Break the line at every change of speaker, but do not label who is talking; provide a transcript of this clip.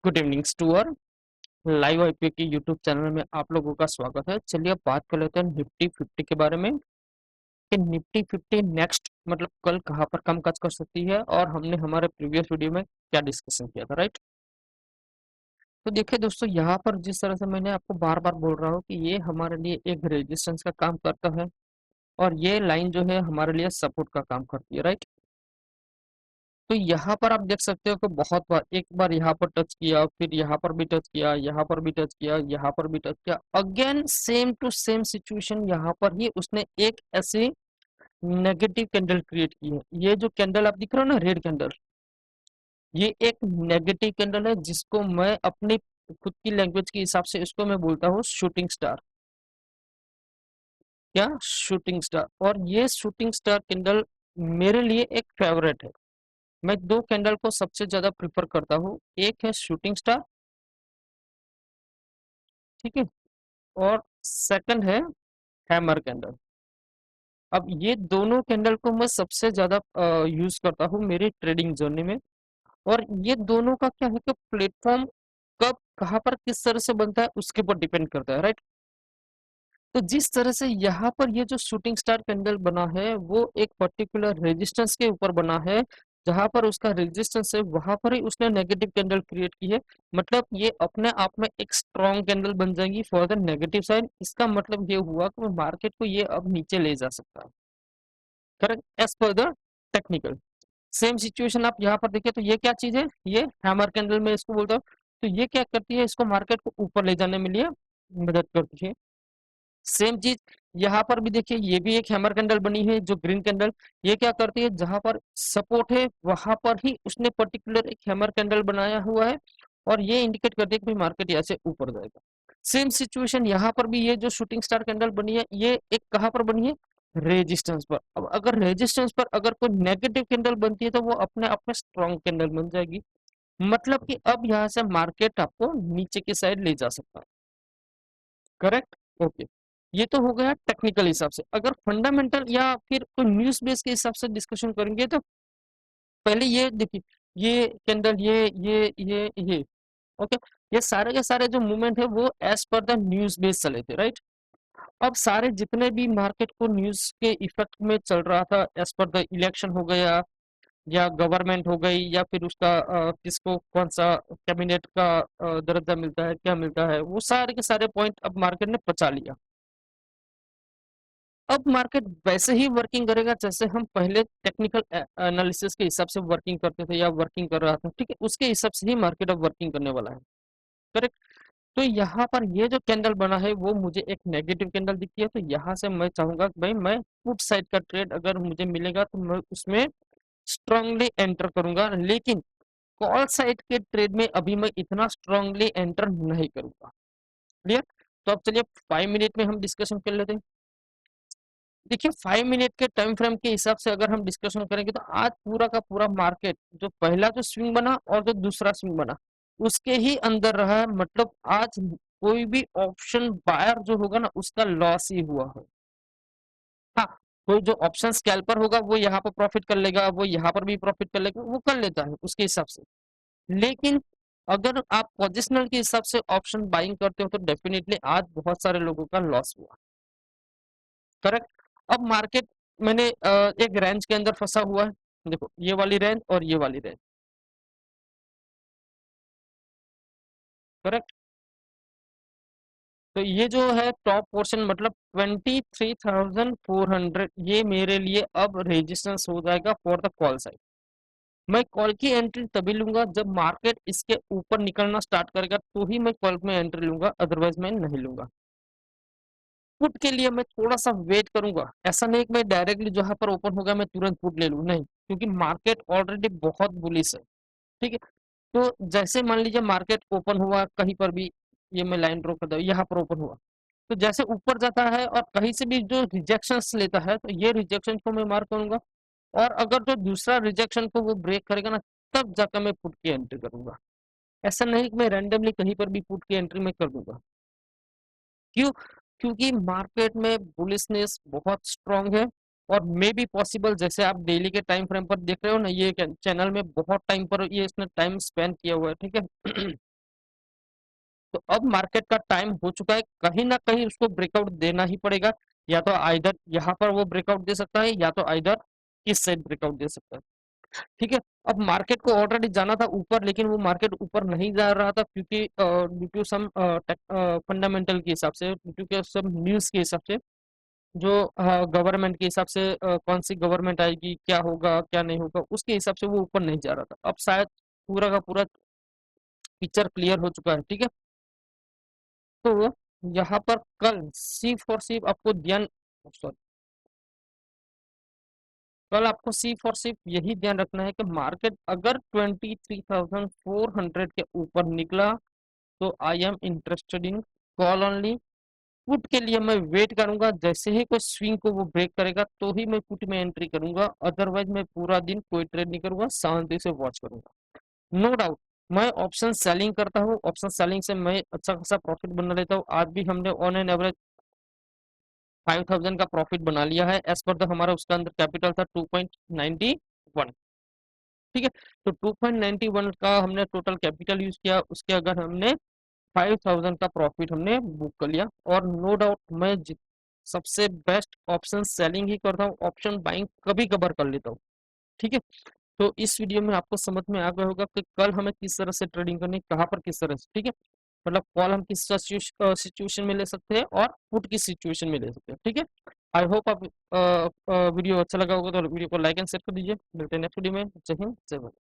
Good evening टूअर live IPO के YouTube channel में आप लोगों का स्वागत है। चलिए अब बात कर लेते हैं निफ्टी 50 के बारे में कि निफ्टी 50 नेक्स्ट मतलब कल कहां पर कम काज कर सकती है और हमने हमारे प्रीवियस वीडियो में क्या डिस्कशन किया था, राइट। तो देखिए दोस्तों, यहाँ पर जिस तरह से मैंने आपको बार बार बोल रहा हूँ कि ये हमारे लिए एक रेजिस्टेंस का काम करता है और ये लाइन जो है हमारे लिए सपोर्ट का काम करती है, राइट। तो यहाँ पर आप देख सकते हो कि बहुत बार एक बार यहाँ पर टच किया, फिर यहाँ पर भी टच किया, यहाँ पर भी टच किया, यहाँ पर भी टच किया, again same to same situation. यहाँ पर ही उसने एक ऐसी नेगेटिव कैंडल क्रिएट की है। ये जो कैंडल आप दिख रहे हो ना, रेड कैंडल, ये एक नेगेटिव कैंडल है जिसको मैं अपनी खुद की लैंग्वेज के हिसाब से इसको मैं बोलता हूँ शूटिंग स्टार। क्या? Shooting star. और ये शूटिंग स्टार कैंडल मेरे लिए एक फेवरेट है। मैं दो कैंडल को सबसे ज्यादा प्रिफर करता हूँ, एक है शूटिंग स्टार, ठीक है, और सेकंड है हैमर कैंडल। अब ये दोनों कैंडल को मैं सबसे ज्यादा यूज करता हूँ मेरी ट्रेडिंग जर्नी में। और ये दोनों का क्या है कि प्लेटफॉर्म कब कहाँ पर किस तरह से बनता है उसके ऊपर डिपेंड करता है, राइट। तो जिस तरह से यहाँ पर ये जो शूटिंग स्टार कैंडल बना है वो एक पर्टिकुलर रेजिस्टेंस के ऊपर बना है, जहां पर उसका रेजिस्टेंस है वहां पर ही उसने नेगेटिव कैंडल क्रिएट की है। मतलब ये अपने आप में एक स्ट्रॉन्ग कैंडल बन जाएगी फॉर द नेगेटिव साइड। इसका मतलब ये हुआ कि मार्केट को ये अब नीचे ले जा सकता है, correct, as per the technical. Same situation आप यहाँ पर देखिए तो ये क्या चीज है, ये हैमर कैंडल में इसको बोलता हूँ। तो ये क्या करती है, इसको मार्केट को ऊपर ले जाने में लिए मदद करती है। सेम चीज यहाँ पर भी देखिए, ये भी एक हैमर कैंडल बनी है जो ग्रीन कैंडल। ये क्या करती है, जहां पर सपोर्ट है वहां पर ही उसने पर्टिकुलर एक हैमर कैंडल बनाया हुआ है और ये इंडिकेट करती है कि मार्केट यहाँ से ऊपर जाएगा। सेम सिचुएशन यहाँ पर भी, ये जो शूटिंग स्टार कैंडल बनी है ये एक कहाँ पर बनी है, रेजिस्टेंस पर। अब अगर रेजिस्टेंस पर अगर कोई नेगेटिव कैंडल बनती है तो वो अपने आप में स्ट्रॉन्ग कैंडल बन जाएगी। मतलब कि अब यहाँ से मार्केट आपको नीचे की साइड ले जा सकता है, करेक्ट, ओके। ये तो हो गया टेक्निकल हिसाब से। अगर फंडामेंटल या फिर कोई न्यूज बेस के हिसाब से डिस्कशन करेंगे तो पहले ये देखिए, ये कैंडल, ये ओके, ये सारे के सारे जो मूवमेंट है वो as per the news base चले थे, राइट। अब सारे जितने भी मार्केट को न्यूज के इफेक्ट में चल रहा था, एज पर द इलेक्शन हो गया या गवर्नमेंट हो गई या फिर उसका किसको कौन सा कैबिनेट का दर्जा मिलता है, क्या मिलता है, वो सारे के सारे पॉइंट अब मार्केट ने पचा लिया। अब मार्केट वैसे ही वर्किंग करेगा जैसे हम पहले टेक्निकल एनालिसिस के हिसाब से वर्किंग करते थे या वर्किंग कर रहा था, ठीक है, उसके हिसाब से ही मार्केट अब वर्किंग करने वाला है, करेक्ट। तो यहाँ पर ये जो कैंडल बना है वो मुझे एक नेगेटिव कैंडल दिखती है, तो यहाँ से मैं चाहूंगा कि भाई मैं पुट साइड का ट्रेड अगर मुझे मिलेगा तो मैं उसमें स्ट्रांगली एंटर करूंगा, लेकिन कॉल साइड के ट्रेड में अभी मैं इतना स्ट्रांगली एंटर नहीं करूंगा। क्लियर? तो अब चलिए 5 मिनट में हम डिस्कशन कर लेते हैं। देखिए 5 मिनट के टाइम फ्रेम के हिसाब से अगर हम डिस्कशन करेंगे तो आज पूरा का पूरा मार्केट जो पहला जो स्विंग बना और जो दूसरा स्विंग बना उसके ही अंदर रहा है। मतलब आज कोई भी ऑप्शन बायर जो होगा ना उसका लॉस ही हुआ है। हाँ, कोई जो ऑप्शन स्कैल्पर होगा वो यहाँ पर प्रॉफिट कर लेगा, वो यहाँ पर भी प्रॉफिट कर लेगा, वो कर लेता है उसके हिसाब से। लेकिन अगर आप पोजिशनल के हिसाब से ऑप्शन बाइंग करते हो तो डेफिनेटली आज बहुत सारे लोगों का लॉस हुआ, करेक्ट। अब मार्केट मैंने एक रेंज के अंदर फंसा हुआ है, देखो ये वाली रेंज और ये वाली रेंज, करेक्ट। तो ये जो है टॉप पोर्शन मतलब 23,400, ये मेरे लिए अब रेजिस्टेंस हो जाएगा फॉर द कॉल साइड। मैं कॉल की एंट्री तभी लूंगा जब मार्केट इसके ऊपर निकलना स्टार्ट करेगा तो ही मैं कॉल में एंट्री लूंगा, अदरवाइज मैं नहीं लूंगा। पुट के लिए मैं थोड़ा सा वेट करूंगा, ऐसा नहीं कि मैं डायरेक्टली जहां पर ओपन होगा मैं तुरंत पुट ले लूं, नहीं, क्योंकि मार्केट ऑलरेडी बहुत बुलिश है, ठीक है। तो जैसे मान लीजिए मार्केट ओपन हुआ कहीं पर भी, ये मैं लाइन ड्रॉ कर दूं, यहाँ पर ओपन हुआ तो जैसे ऊपर जाता है और कहीं से भी जो रिजेक्शंस लेता है तो ये रिजेक्शन को मैं मार्क करूंगा। और अगर जो दूसरा रिजेक्शन को वो ब्रेक करेगा ना तब जाकर मैं पुट की एंट्री करूंगा। ऐसा नहीं कि मैं रैंडमली कहीं पर भी पुट की एंट्री में कर दूंगा। क्यों? क्योंकि मार्केट में बुलिशनेस बहुत स्ट्रांग है और मे बी पॉसिबल, जैसे आप डेली के टाइम फ्रेम पर देख रहे हो ना, ये चैनल में बहुत टाइम पर ये इसने टाइम स्पेंड किया हुआ है, ठीक है। तो अब मार्केट का टाइम हो चुका है, कहीं ना कहीं उसको ब्रेकआउट देना ही पड़ेगा। या तो आइदर यहाँ पर वो ब्रेकआउट दे सकता है, या तो आइदर इस साइड ब्रेकआउट दे सकता है। ठीक है। अब मार्केट को ऑलरेडी जाना था ऊपर, लेकिन वो मार्केट ऊपर नहीं जा रहा था, क्योंकि ड्यू टू सम फंडामेंटल के हिसाब से, ड्यू टू सम न्यूज के हिसाब से, जो गवर्नमेंट के हिसाब से, कौन सी गवर्नमेंट आएगी, क्या होगा क्या नहीं होगा, उसके हिसाब से वो ऊपर नहीं जा रहा था। अब शायद पूरा का पूरा पिक्चर क्लियर हो चुका है। ठीक है। तो यहाँ पर कल सिर्फ और सिर्फ आपको ध्यान, सॉरी, कल आपको सिर्फ और सिर्फ यही ध्यान रखना है कि मार्केट अगर 23,400 के ऊपर निकला तो I am interested in call only. Put के लिए मैं वेट करूंगा, जैसे ही कोई स्विंग को वो ब्रेक करेगा तो ही मैं पुट में एंट्री करूंगा, अदरवाइज मैं पूरा दिन कोई ट्रेड नहीं करूंगा, शांति से वॉच करूंगा। नो डाउट मैं ऑप्शन सेलिंग करता हूँ, ऑप्शन सेलिंग से मैं अच्छा खासा प्रॉफिट बना लेता हूँ। आज भी हमने ऑन एन एवरेज 5,000 का प्रॉफिट बना लिया है, एज पर द हमारा उसका अंदर कैपिटल था 2.91। ठीक है। तो 2.91 का हमने टोटल कैपिटल यूज किया, उसके अगर हमने 5,000 का प्रॉफिट हमने बुक कर लिया। और नो डाउट मैं सबसे बेस्ट ऑप्शन सेलिंग ही करता हूँ, ऑप्शन बाइंग कभी कभार कर लेता हूँ। ठीक है। तो इस वीडियो में आपको समझ में आ गया होगा कि कल हमें किस तरह से ट्रेडिंग करनी है, कहाँ पर किस तरह से। ठीक है। मतलब कॉल हम किस सिचुएशन में ले सकते हैं और पुट की सिचुएशन में ले सकते हैं। ठीक है। आई होप आप वीडियो अच्छा लगा होगा तो वीडियो को लाइक एंड शेयर कर दीजिए। मिलते हैं नेक्स्ट वीडियो में। जय हिंद, जय भारत।